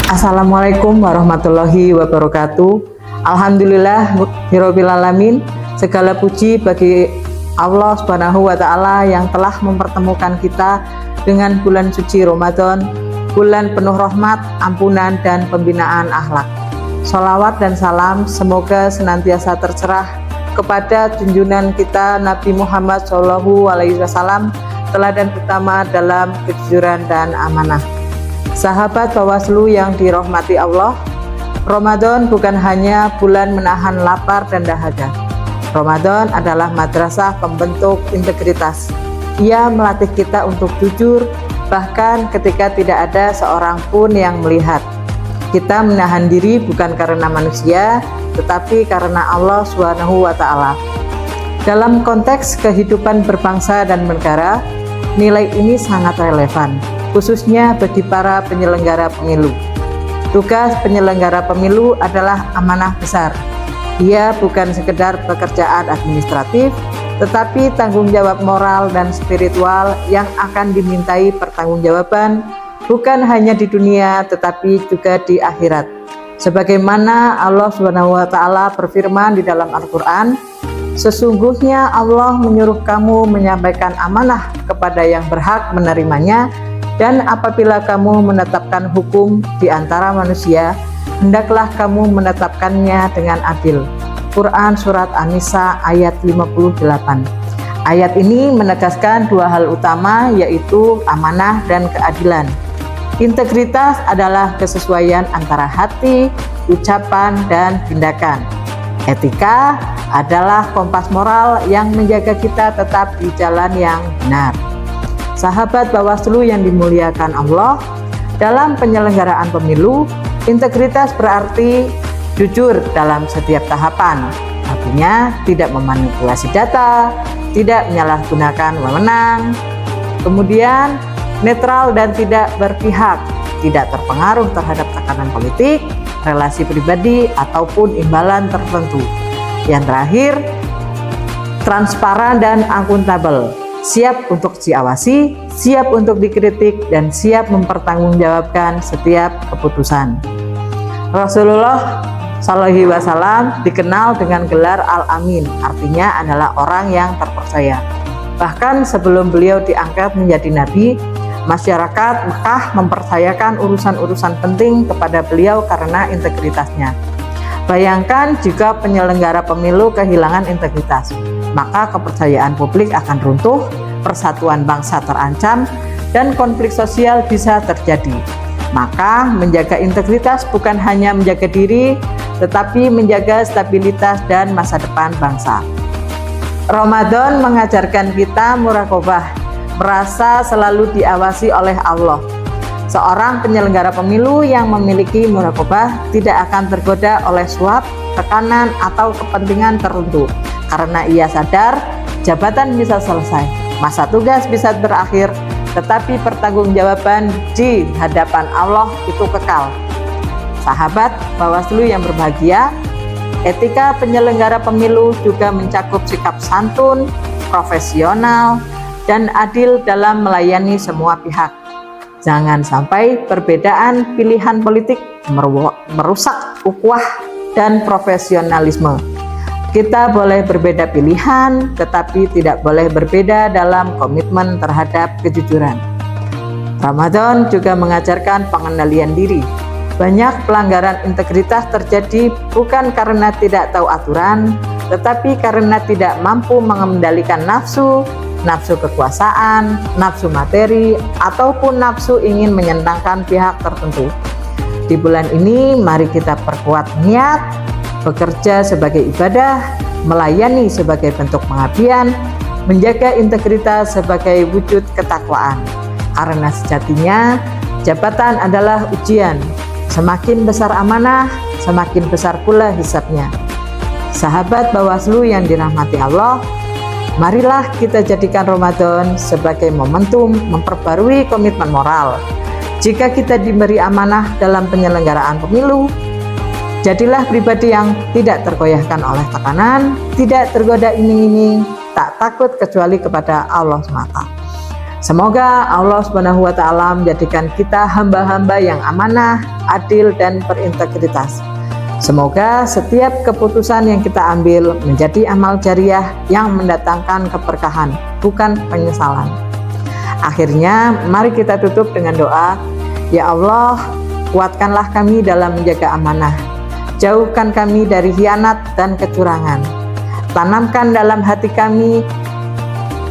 Assalamualaikum warahmatullahi wabarakatuh. Alhamdulillahirabbil alamin. Segala puji bagi Allah Subhanahu wa taala yang telah mempertemukan kita dengan bulan suci Ramadan, bulan penuh rahmat, ampunan dan pembinaan akhlak. Sholawat dan salam semoga senantiasa tercerah kepada junjungan kita Nabi Muhammad SAW, teladan utama dalam kejujuran dan amanah. Sahabat Bawaslu yang dirahmati Allah, Ramadan bukan hanya bulan menahan lapar dan dahaga. Ramadan adalah madrasah pembentuk integritas. Ia melatih kita untuk jujur, bahkan ketika tidak ada seorang pun yang melihat. Kita menahan diri bukan karena manusia, tetapi karena Allah SWT. Dalam konteks kehidupan berbangsa dan negara, nilai ini sangat relevan, khususnya bagi para penyelenggara pemilu. Tugas penyelenggara pemilu adalah amanah besar. Ia bukan sekedar pekerjaan administratif, tetapi tanggung jawab moral dan spiritual yang akan dimintai pertanggungjawaban bukan hanya di dunia tetapi juga di akhirat. Sebagaimana Allah SWT berfirman di dalam Al-Quran, sesungguhnya Allah menyuruh kamu menyampaikan amanah kepada yang berhak menerimanya, dan apabila kamu menetapkan hukum di antara manusia, hendaklah kamu menetapkannya dengan adil. Quran Surat An-Nisa ayat 58. Ayat ini menegaskan dua hal utama, yaitu amanah dan keadilan. Integritas adalah kesesuaian antara hati, ucapan, dan tindakan. Etika adalah kompas moral yang menjaga kita tetap di jalan yang benar. Sahabat Bawaslu yang dimuliakan Allah, dalam penyelenggaraan pemilu, integritas berarti jujur dalam setiap tahapan. Artinya tidak memanipulasi data, tidak menyalahgunakan wewenang, kemudian netral dan tidak berpihak, tidak terpengaruh terhadap tekanan politik, relasi pribadi, ataupun imbalan tertentu. Yang terakhir, transparan dan akuntabel. Siap untuk diawasi, siap untuk dikritik, dan siap mempertanggungjawabkan setiap keputusan. Rasulullah SAW dikenal dengan gelar Al-Amin, artinya adalah orang yang terpercaya. Bahkan sebelum beliau diangkat menjadi nabi, masyarakat Mekah mempercayakan urusan-urusan penting kepada beliau karena integritasnya. Bayangkan jika penyelenggara pemilu kehilangan integritas, maka kepercayaan publik akan runtuh, persatuan bangsa terancam, dan konflik sosial bisa terjadi. Maka menjaga integritas bukan hanya menjaga diri, tetapi menjaga stabilitas dan masa depan bangsa. Ramadan mengajarkan kita muraqabah, merasa selalu diawasi oleh Allah. Seorang penyelenggara pemilu yang memiliki muraqabah tidak akan tergoda oleh suap, tekanan, atau kepentingan tertentu. Karena ia sadar jabatan bisa selesai, masa tugas bisa berakhir, tetapi pertanggungjawaban di hadapan Allah itu kekal. Sahabat Bawaslu yang berbahagia, etika penyelenggara pemilu juga mencakup sikap santun, profesional, dan adil dalam melayani semua pihak. Jangan sampai perbedaan pilihan politik merusak ukhuwah dan profesionalisme. Kita boleh berbeda pilihan, tetapi tidak boleh berbeda dalam komitmen terhadap kejujuran. Ramadan juga mengajarkan pengendalian diri. Banyak pelanggaran integritas terjadi bukan karena tidak tahu aturan, tetapi karena tidak mampu mengendalikan nafsu kekuasaan, nafsu materi, ataupun nafsu ingin menyenangkan pihak tertentu. Di bulan ini, mari kita perkuat niat, bekerja sebagai ibadah, melayani sebagai bentuk pengabdian, menjaga integritas sebagai wujud ketakwaan. Karena sejatinya, jabatan adalah ujian. Semakin besar amanah, semakin besar pula hisabnya. Sahabat Bawaslu yang dirahmati Allah, marilah kita jadikan Ramadan sebagai momentum memperbarui komitmen moral. Jika kita diberi amanah dalam penyelenggaraan pemilu, jadilah pribadi yang tidak tergoyahkan oleh tekanan, tidak tergoda iming-iming, tak takut kecuali kepada Allah semata. Semoga Allah Subhanahu wa Ta'ala menjadikan kita hamba-hamba yang amanah, adil, dan berintegritas. Semoga setiap keputusan yang kita ambil menjadi amal jariah yang mendatangkan keberkahan, bukan penyesalan. Akhirnya, mari kita tutup dengan doa. Ya Allah, kuatkanlah kami dalam menjaga amanah. Jauhkan kami dari khianat dan kecurangan. Tanamkan dalam hati kami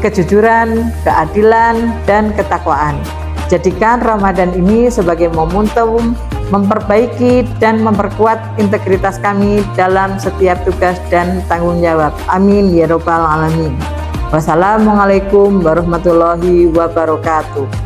kejujuran, keadilan, dan ketakwaan. Jadikan Ramadan ini sebagai momentum memperbaiki dan memperkuat integritas kami dalam setiap tugas dan tanggung jawab. Amin ya rabbal alamin. Wassalamualaikum warahmatullahi wabarakatuh.